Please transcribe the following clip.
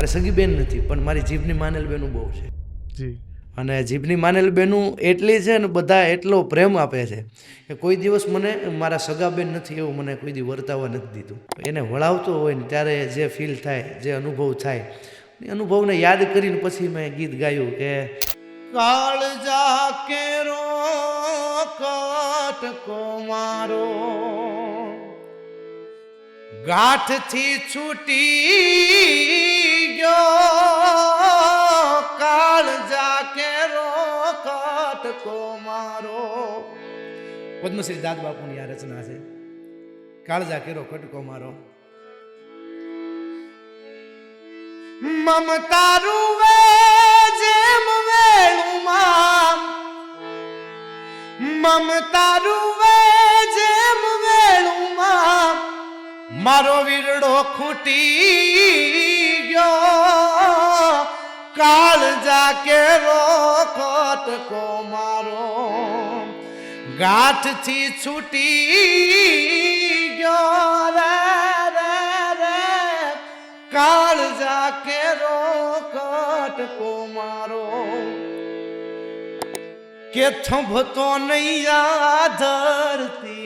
મારે સગી બેન નથી પણ મારી જીભની માનેલ બેનું બહુ છે જી. અને જીભની માનેલ બેનું એટલી છે ને બધા એટલો પ્રેમ આપે છે કે કોઈ દિવસ મને મારા સગા બેન નથી એવું મને કોઈ દી વર્તાવવા નથી દીધું. એને વળાવતો હોય ને ત્યારે જે ફીલ થાય, જે અનુભવ થાય, એ અનુભવને યાદ કરીને પછી મેં ગીત ગાયું કે કાળજા કેરો કટકો મારો ગાંઠથી છૂટી ગયો, કાળજા કેરો કટકો મારો. પદ્મશ્રી દાદ બાપુની આ રચના છે, કાળજા કેરો કટકો મારો. મમતા રૂવે જેમ વેણુમાં, મમતા રૂવે જેમ વેણુમાં, મારો વીરડો ખૂટી ગયો, કાળજા કેરો કટકો મારો ગાંઠથી છૂટી ગયો રે રે રે, કાળજા કેરો કટકો મારો. કે થંભતો નહીં આ ધરતી